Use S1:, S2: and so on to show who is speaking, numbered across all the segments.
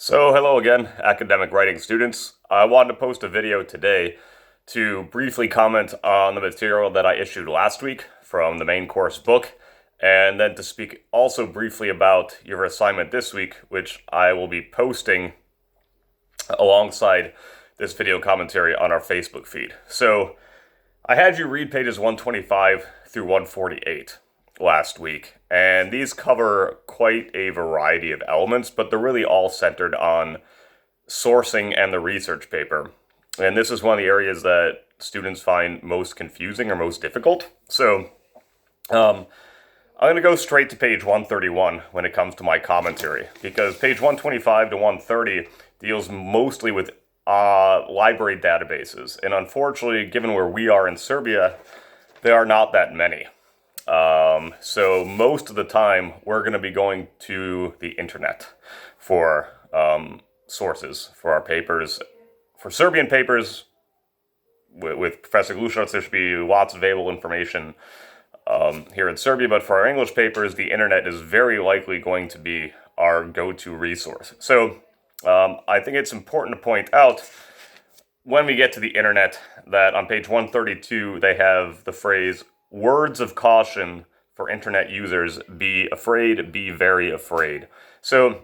S1: So hello again, academic writing students. I wanted to post a video today to briefly comment on the material that I issued last week from the main course book, and then to speak also briefly about your assignment this week, which I will be posting alongside this video commentary on our Facebook feed. So I had you read pages 125 through 148 last week, and these cover quite a variety of elements, but they're really all centered on sourcing and the research paper. And this is one of the areas that students find most confusing or most difficult. So I'm going to go straight to page 131 when it comes to my commentary, because page 125 to 130 deals mostly with library databases. And unfortunately, given where we are in Serbia, there are not that many. So most of the time, we're going to be going to the internet for sources for our papers. For Serbian papers, with Professor Glushnoc, there should be lots of available information here in Serbia, but for our English papers, the internet is very likely going to be our go-to resource. So I think it's important to point out when we get to the internet that on page 132, they have the phrase, words of caution for internet users, be afraid, be very afraid. So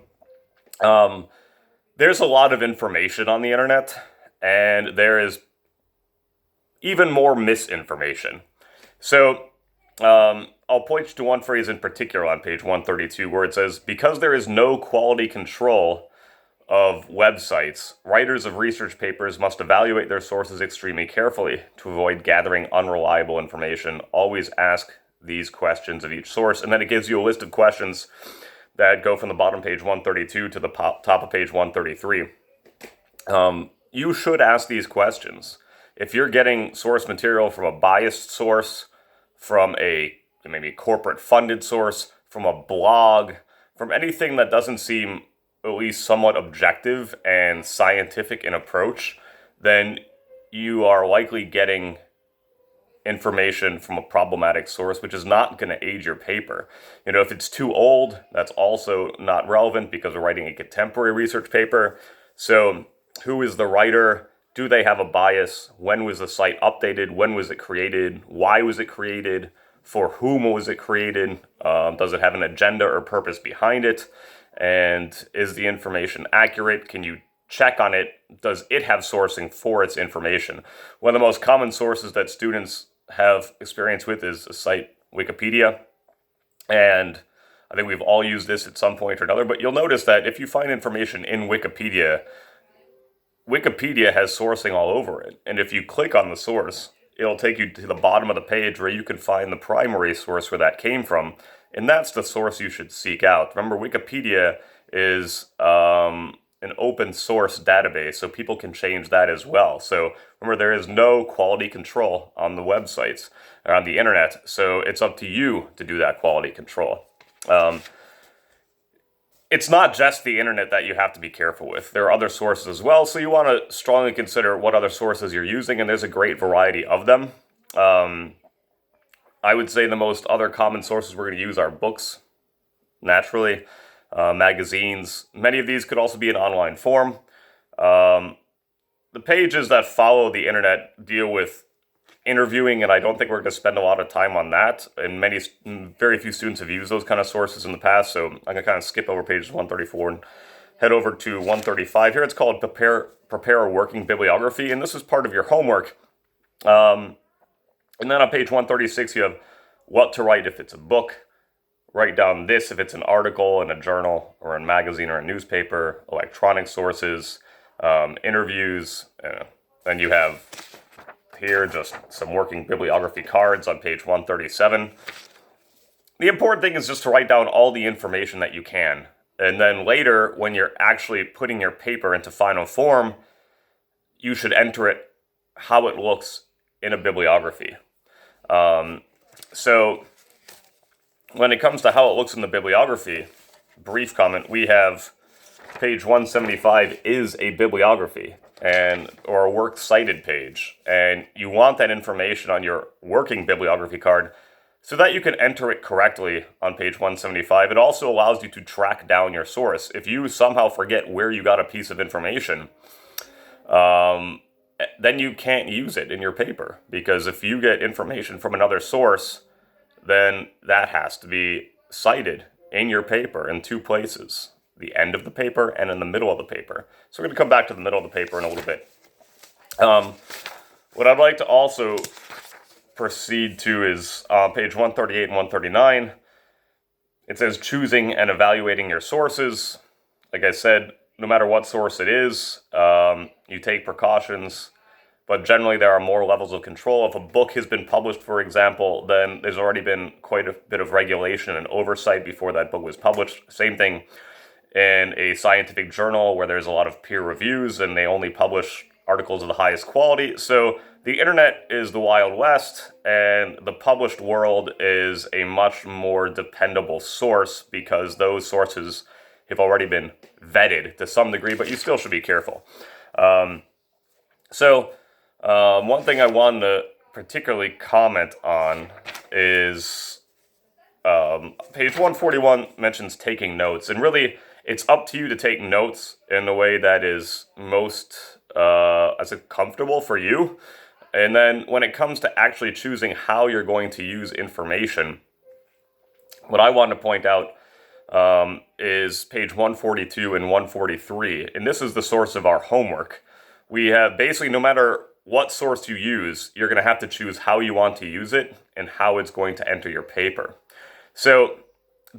S1: there's a lot of information on the internet, and there is even more misinformation. So I'll point you to one phrase in particular on page 132 where it says, because there is no quality control of websites, writers of research papers must evaluate their sources extremely carefully to avoid gathering unreliable information. Always ask these questions of each source. And then it gives you a list of questions that go from the bottom page 132 to the top of page 133. You should ask these questions. If you're getting source material from a biased source, from a maybe corporate funded source, from a blog, from anything that doesn't seem at least somewhat objective and scientific in approach, then you are likely getting information from a problematic source, which is not going to aid your paper. You know, if it's too old, that's also not relevant because we're writing a contemporary research paper. So who is the writer? Do they have a bias? When was the site updated? When was it created? Why was it created? For whom was it created? Does it have an agenda or purpose behind it? And is the information accurate? Can you check on it? Does it have sourcing for its information? One of the most common sources that students have experience with is a site, Wikipedia. And I think we've all used this at some point or another, but you'll notice that if you find information in Wikipedia, Wikipedia has sourcing all over it. And if you click on the source, it'll take you to the bottom of the page where you can find the primary source where that came from. And that's the source you should seek out. Remember, Wikipedia is an open source database, so people can change that as well. So remember, there is no quality control on the websites or on the internet, so it's up to you to do that quality control. It's not just the internet that you have to be careful with. There are other sources as well, so you want to strongly consider what other sources you're using, and there's a great variety of them. I would say the most other common sources we're going to use are books, naturally, magazines. Many of these could also be in online form. The pages that follow the internet deal with interviewing, and I don't think we're going to spend a lot of time on that. And very few students have used those kind of sources in the past, so I'm going to kind of skip over pages 134 and head over to 135. Here it's called Prepare a Working Bibliography, and this is part of your homework. And then on page 136, you have what to write if it's a book. Write down this if it's an article in a journal or a magazine or a newspaper, electronic sources, interviews. Then you have here just some working bibliography cards on page 137. The important thing is just to write down all the information that you can. And then later, when you're actually putting your paper into final form, you should enter it how it looks in a bibliography. So when it comes to how it looks in the bibliography, brief comment, we have page 175 is a bibliography or a works cited page. And you want that information on your working bibliography card so that you can enter it correctly on page 175. It also allows you to track down your source. If you somehow forget where you got a piece of information, then you can't use it in your paper, because if you get information from another source, then that has to be cited in your paper in two places, the end of the paper and in the middle of the paper. So we're going to come back to the middle of the paper in a little bit. What I'd like to also proceed to is page 138 and 139. It says choosing and evaluating your sources. Like I said, no matter what source it is, you take precautions, but generally there are more levels of control. If a book has been published, for example, then there's already been quite a bit of regulation and oversight before that book was published. Same thing in a scientific journal where there's a lot of peer reviews and they only publish articles of the highest quality. So the internet is the Wild West, and the published world is a much more dependable source because those sources have already been vetted to some degree, but you still should be careful. One thing I wanted to particularly comment on is page 141 mentions taking notes, and really it's up to you to take notes in the way that is most comfortable for you. And then when it comes to actually choosing how you're going to use information, what I want to point out is page 142 and 143, and this is the source of our homework. We have basically, no matter what source you use, you're going to have to choose how you want to use it and how it's going to enter your paper. So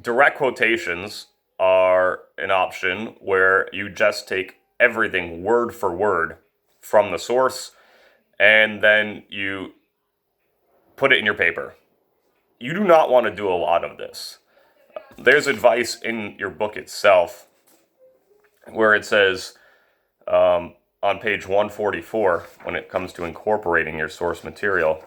S1: direct quotations are an option where you just take everything word for word from the source and then you put it in your paper. You do not want to do a lot of this. There's advice in your book itself where it says on page 144, when it comes to incorporating your source material,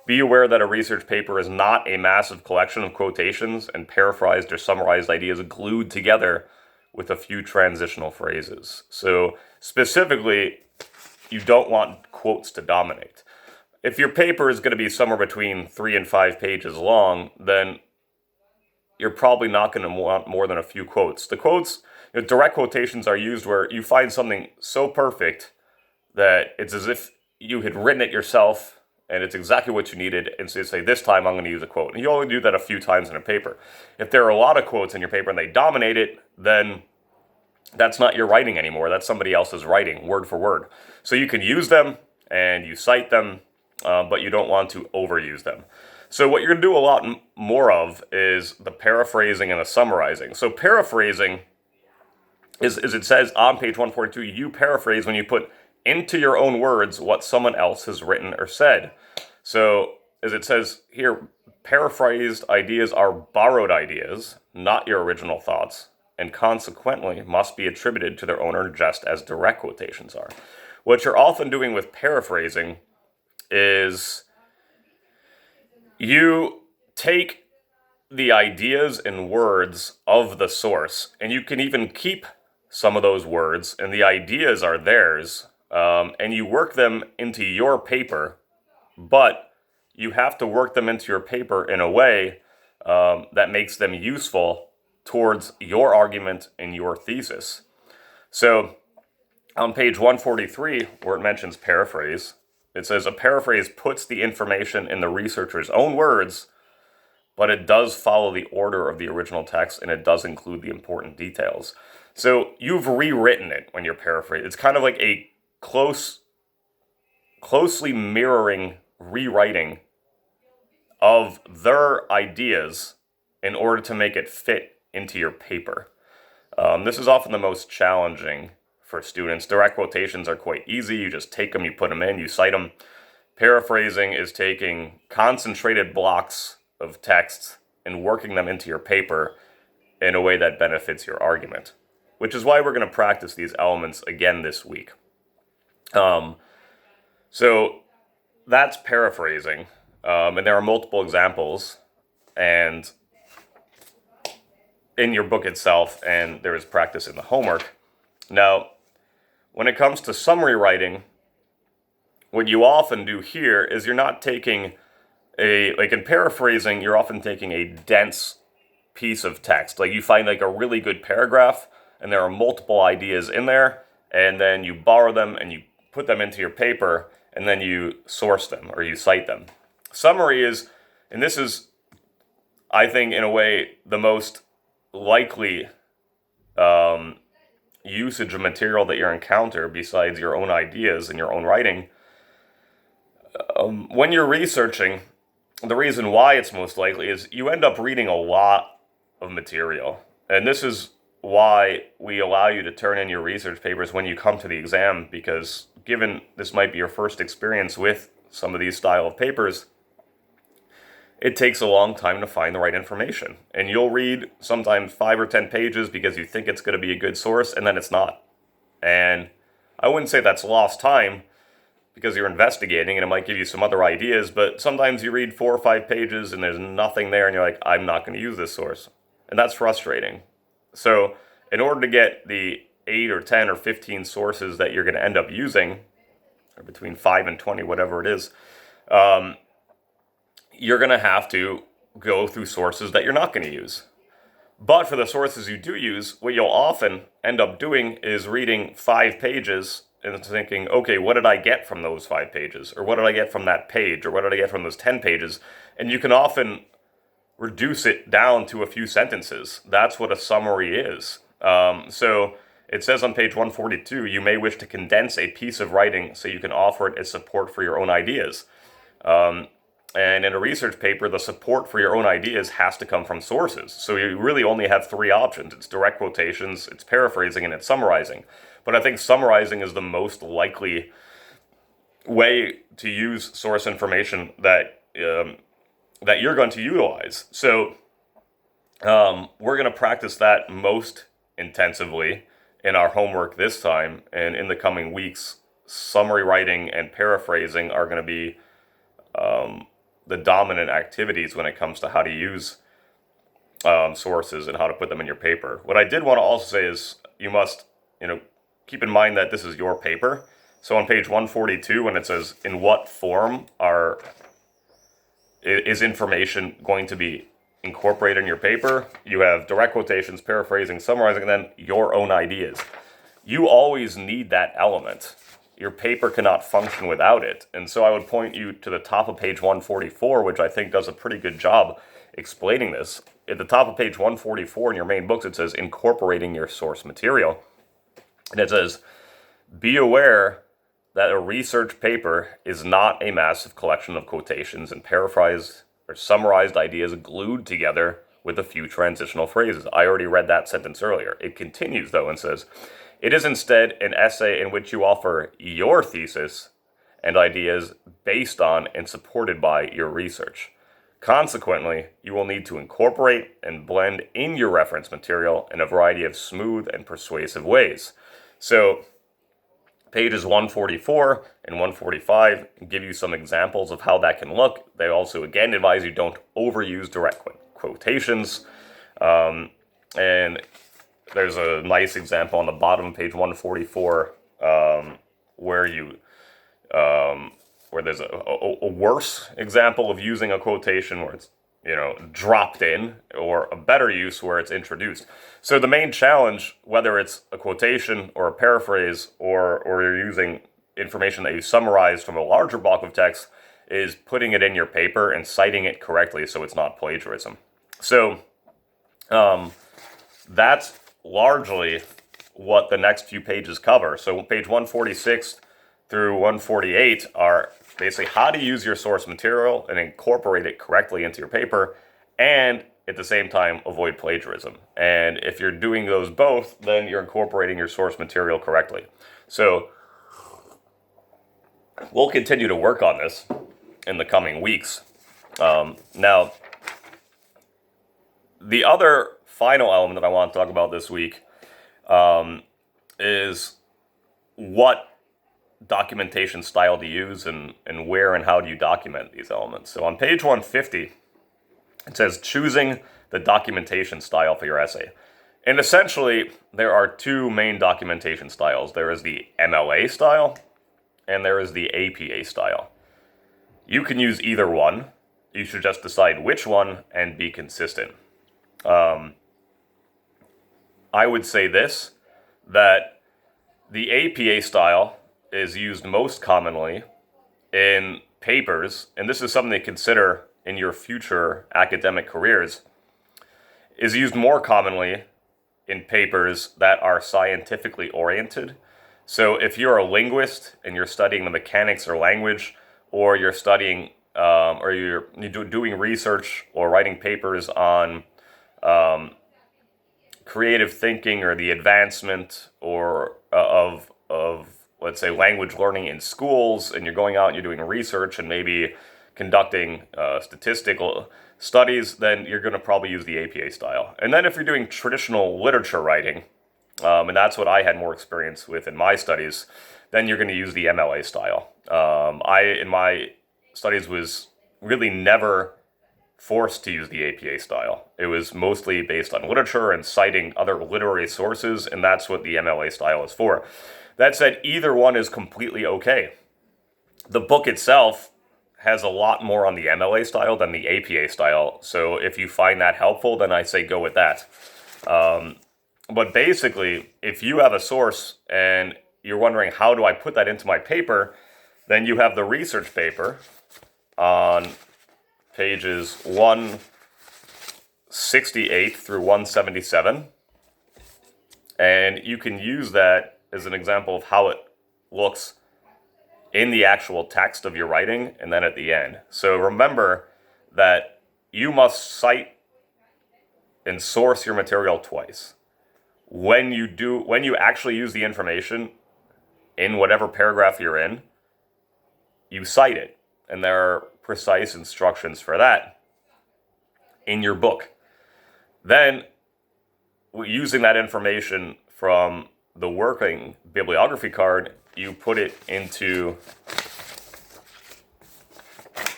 S1: be aware that a research paper is not a massive collection of quotations and paraphrased or summarized ideas glued together with a few transitional phrases. So specifically, you don't want quotes to dominate. If your paper is going to be somewhere between 3 and 5 pages long, then you're probably not going to want more than a few quotes. The quotes, direct quotations are used where you find something so perfect that it's as if you had written it yourself and it's exactly what you needed, and so you say, this time I'm going to use a quote. And you only do that a few times in a paper. If there are a lot of quotes in your paper and they dominate it, then that's not your writing anymore. That's somebody else's writing, word for word. So you can use them and you cite them, but you don't want to overuse them. So what you're going to do a lot more of is the paraphrasing and the summarizing. So paraphrasing is, as it says on page 142, you paraphrase when you put into your own words what someone else has written or said. So as it says here, paraphrased ideas are borrowed ideas, not your original thoughts, and consequently must be attributed to their owner just as direct quotations are. What you're often doing with paraphrasing is you take the ideas and words of the source, and you can even keep some of those words, and the ideas are theirs, and you work them into your paper, but you have to work them into your paper in a way that makes them useful towards your argument and your thesis. So on page 143, where it mentions paraphrase, it says a paraphrase puts the information in the researcher's own words, but it does follow the order of the original text and it does include the important details. So you've rewritten it when you're paraphrasing. It's kind of like a closely mirroring rewriting of their ideas in order to make it fit into your paper. This is often the most challenging for students. Direct quotations are quite easy. You just take them, you put them in, you cite them. Paraphrasing is taking concentrated blocks of text and working them into your paper in a way that benefits your argument, which is why we're going to practice these elements again this week. So that's paraphrasing, and there are multiple examples and in your book itself, and there is practice in the homework. Now, when it comes to summary writing, what you often do here is you're not taking like in paraphrasing, you're often taking a dense piece of text. Like you find like a really good paragraph and there are multiple ideas in there, and then you borrow them and you put them into your paper and then you source them or you cite them. Summary is, and this is, I think, in a way, the most likely usage of material that you encounter besides your own ideas and your own writing. When you're researching, the reason why it's most likely is you end up reading a lot of material. And this is why we allow you to turn in your research papers when you come to the exam, because given this might be your first experience with some of these style of papers, it takes a long time to find the right information. And you'll read sometimes 5 or 10 pages because you think it's going to be a good source, and then it's not. And I wouldn't say that's lost time because you're investigating and it might give you some other ideas, but sometimes you read 4 or 5 pages and there's nothing there and you're like, I'm not going to use this source. And that's frustrating. So in order to get the 8 or 10 or 15 sources that you're going to end up using, or between 5 and 20, whatever it is, you're going to have to go through sources that you're not going to use. But for the sources you do use, what you'll often end up doing is reading 5 pages and thinking, okay, what did I get from those 5 pages? Or what did I get from that page? Or what did I get from those 10 pages? And you can often reduce it down to a few sentences. That's what a summary is. So it says on page 142, you may wish to condense a piece of writing so you can offer it as support for your own ideas. And in a research paper, the support for your own ideas has to come from sources. So you really only have 3 options. It's direct quotations, it's paraphrasing, and it's summarizing. But I think summarizing is the most likely way to use source information that you're going to utilize. So we're going to practice that most intensively in our homework this time. And in the coming weeks, summary writing and paraphrasing are going to be the dominant activities when it comes to how to use sources and how to put them in your paper. What I did want to also say is you must, keep in mind that this is your paper. So on page 142, when it says, in what form is information going to be incorporated in your paper, you have direct quotations, paraphrasing, summarizing, and then your own ideas. You always need that element. Your paper cannot function without it. And so I would point you to the top of page 144, which I think does a pretty good job explaining this. At the top of page 144 in your main books, it says incorporating your source material. And it says, be aware that a research paper is not a massive collection of quotations and paraphrased or summarized ideas glued together with a few transitional phrases. I already read that sentence earlier. It continues, though, and says, it is instead an essay in which you offer your thesis and ideas based on and supported by your research. Consequently, you will need to incorporate and blend in your reference material in a variety of smooth and persuasive ways. So, pages 144 and 145 give you some examples of how that can look. They also, again, advise you don't overuse direct quotations. And there's a nice example on the bottom of page 144 where there's a worse example of using a quotation where it's dropped in, or a better use where it's introduced. So the main challenge, whether it's a quotation or a paraphrase or you're using information that you summarized from a larger block of text, is putting it in your paper and citing it correctly so it's not plagiarism. So that's largely what the next few pages cover. So page 146 through 148 are basically how to use your source material and incorporate it correctly into your paper, and at the same time avoid plagiarism. And if you're doing those both, then you're incorporating your source material correctly. So we'll continue to work on this in the coming weeks. Now, the other final element that I want to talk about this week is what documentation style to use and where and how do you document these elements. So on page 150, it says choosing the documentation style for your essay. And essentially, there are 2 main documentation styles. There is the MLA style and there is the APA style. You can use either one. you should just decide which one and be consistent. I would say this, that the APA style is used most commonly in papers, and this is something to consider in your future academic careers, is used more commonly in papers that are scientifically oriented. So if you're a linguist and you're studying the mechanics of language, or you're studying, or you're doing research or writing papers on creative thinking or the advancement or of let's say language learning in schools, and you're going out and you're doing research and maybe conducting statistical studies, then you're going to probably use the APA style. And then if you're doing traditional literature writing, and that's what I had more experience with in my studies, then you're going to use the MLA style. I, in my studies, was really never forced to use the APA style. It was mostly based on literature and citing other literary sources, and that's what the MLA style is for. That said, either one is completely okay. The book itself has a lot more on the MLA style than the APA style, so if you find that helpful, then I say go with that. But basically, if you have a source and you're wondering how do I put that into my paper, then you have the research paper on pages 168 through 177, and you can use that as an example of how it looks in the actual text of your writing and then at the end. So remember that you must cite and source your material twice. When you actually use the information in whatever paragraph you're in, you cite it, and there are precise instructions for that in your book. Then, using that information from the working bibliography card, you put it into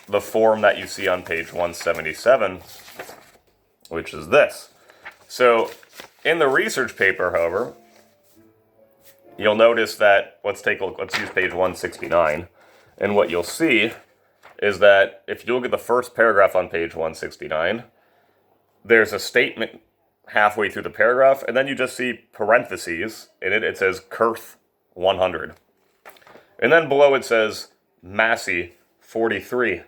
S1: the form that you see on page 177, which is this. So, in the research paper, however, you'll notice that, let's use page 169, and what you'll see is that if you look at the first paragraph on page 169, there's a statement halfway through the paragraph, and then you just see parentheses. In it, it says Kurth 100. And then below it says Massey 43.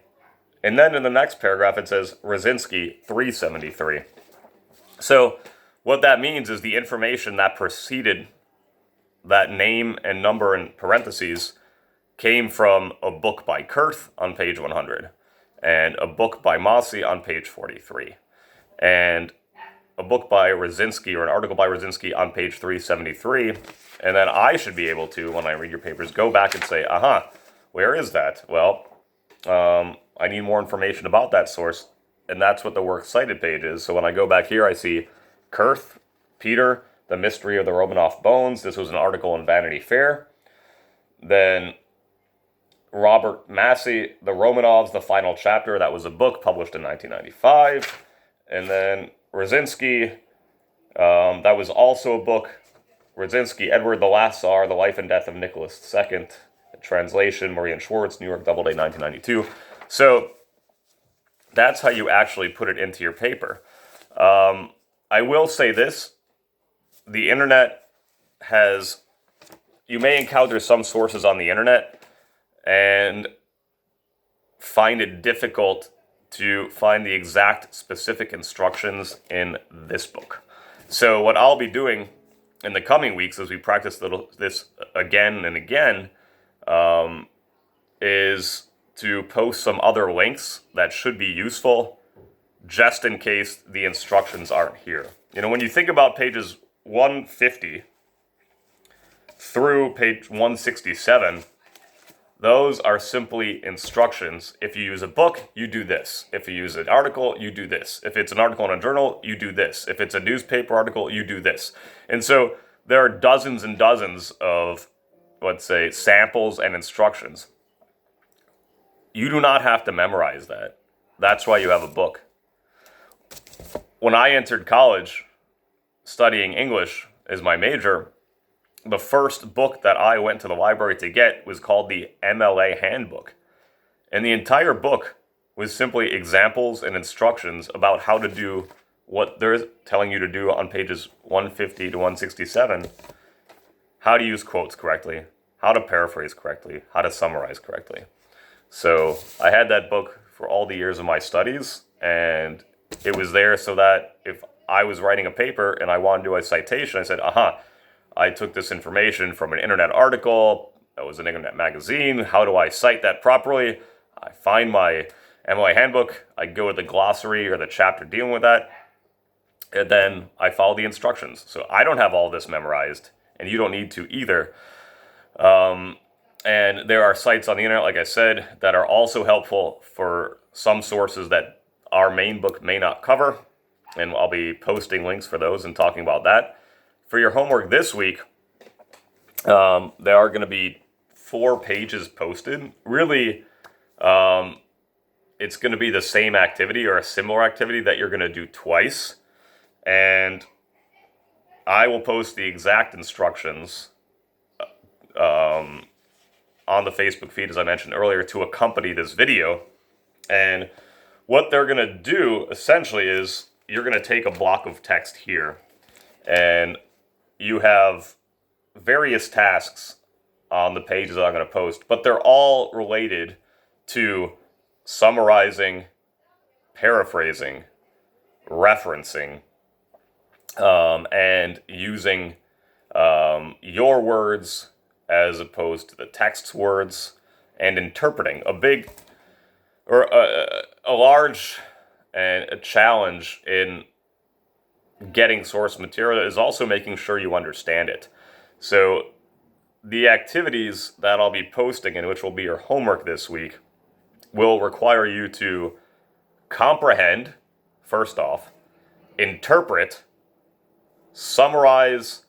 S1: And then in the next paragraph it says Rosinski 373. So what that means is the information that preceded that name and number in parentheses came from a book by Kurth on page 100, and a book by Massey on page 43, and a book by Rosinski or an article by Rosinski on page 373, and then I should be able to, when I read your papers, go back and say, where is that? Well, I need more information about that source, and that's what the works cited page is. So when I go back here, I see Kurth, Peter, The Mystery of the Romanov Bones. This was an article in Vanity Fair. Then Robert Massey, The Romanovs, The Final Chapter. That was a book published in 1995. And then Rosinski, that was also a book. Rosinski, Edward the Last Tsar, The Life and Death of Nicholas II. Translation, Marie and Schwartz, New York Doubleday, 1992. So that's how you actually put it into your paper. I will say this. The internet you may encounter some sources on the internet and find it difficult to find the exact specific instructions in this book. So what I'll be doing in the coming weeks as we practice this again and again is to post some other links that should be useful just in case the instructions aren't here. You know, when you think about pages 150 through page 167, those are simply instructions. If you use a book, you do this. If you use an article, you do this. If it's an article in a journal, you do this. If it's a newspaper article, you do this. And so there are dozens and dozens of, let's say, samples and instructions. You do not have to memorize that. That's why you have a book. When I entered college studying English as my major, the first book that I went to the library to get was called the MLA Handbook. And the entire book with simply examples and instructions about how to do what they're telling you to do on pages 150 to 167. How to use quotes correctly, how to paraphrase correctly, how to summarize correctly. So I had that book for all the years of my studies, and it was there so that if I was writing a paper and I wanted to do a citation, I said, I took this information from an internet article, that was an internet magazine, how do I cite that properly? I find my MLA handbook, I go with the glossary or the chapter dealing with that, and then I follow the instructions. So I don't have all this memorized, and you don't need to either. And there are sites on the internet, like I said, that are also helpful for some sources that our main book may not cover, and I'll be posting links for those and talking about that. For your homework this week, there are going to be 4 pages posted. Really, it's going to be the same activity or a similar activity that you're going to do twice, and I will post the exact instructions on the Facebook feed, as I mentioned earlier, to accompany this video. And what they're going to do, essentially, is you're going to take a block of text here, and you have various tasks on the pages that I'm going to post, but they're all related to summarizing, paraphrasing, referencing, and using your words as opposed to the text's words, and interpreting. A large and a challenge in getting source material is also making sure you understand it. So the activities that I'll be posting, and which will be your homework this week, will require you to comprehend, first off, interpret, summarize,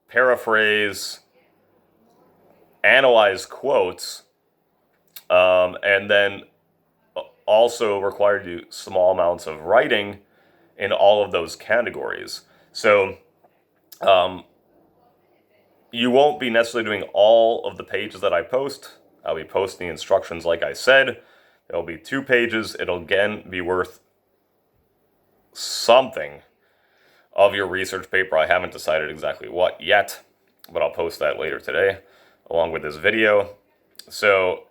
S1: paraphrase, analyze quotes, and then also require to do small amounts of writing in all of those categories. So you won't be necessarily doing all of the pages that I post. I'll be posting instructions like I said. There'll be 2 pages. It'll again be worth something of your research paper. I haven't decided exactly what yet, but I'll post that later today along with this video. So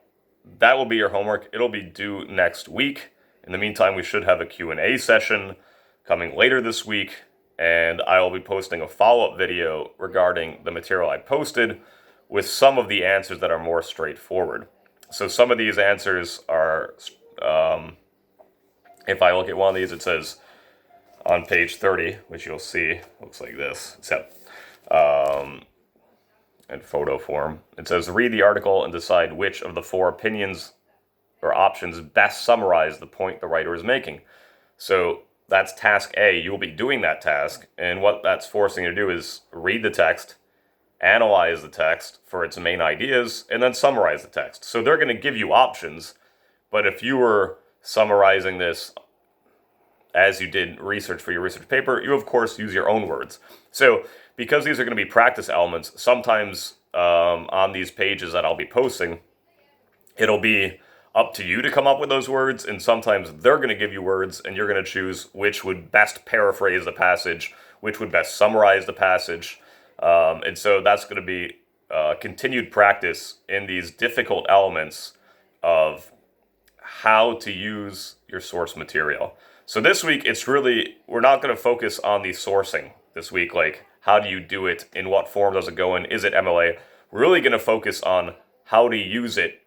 S1: that will be your homework. It'll be due next week. In the meantime, we should have a Q&A session coming later this week, and I will be posting a follow-up video regarding the material I posted with some of the answers that are more straightforward. So some of these answers are, if I look at one of these, it says on page 30, which you'll see, looks like this, except in photo form. It says, read the article and decide which of the 4 opinions or options best summarize the point the writer is making. So that's task A. You'll be doing that task, and what that's forcing you to do is read the text, analyze the text for its main ideas, and then summarize the text. So they're going to give you options, but if you were summarizing this as you did research for your research paper, you of course use your own words. So because these are going to be practice elements, sometimes on these pages that I'll be posting, it'll be up to you to come up with those words, and sometimes they're going to give you words, and you're going to choose which would best paraphrase the passage, which would best summarize the passage. And so that's going to be continued practice in these difficult elements of how to use your source material. So this week, we're not going to focus on the sourcing this week, like how do you do it, in what form does it go in, is it MLA? We're really going to focus on how to use it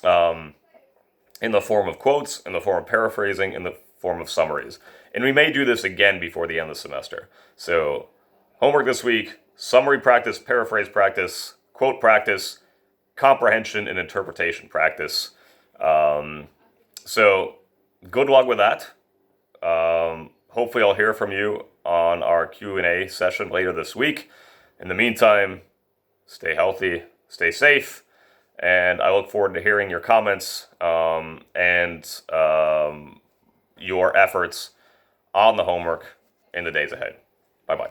S1: in the form of quotes, in the form of paraphrasing, in the form of summaries. And we may do this again before the end of the semester. So homework this week, summary practice, paraphrase practice, quote practice, comprehension and interpretation practice. So good luck with that. Hopefully I'll hear from you on our Q&A session later this week. In the meantime, stay healthy, stay safe, and I look forward to hearing your comments and your efforts on the homework in the days ahead. Bye-bye.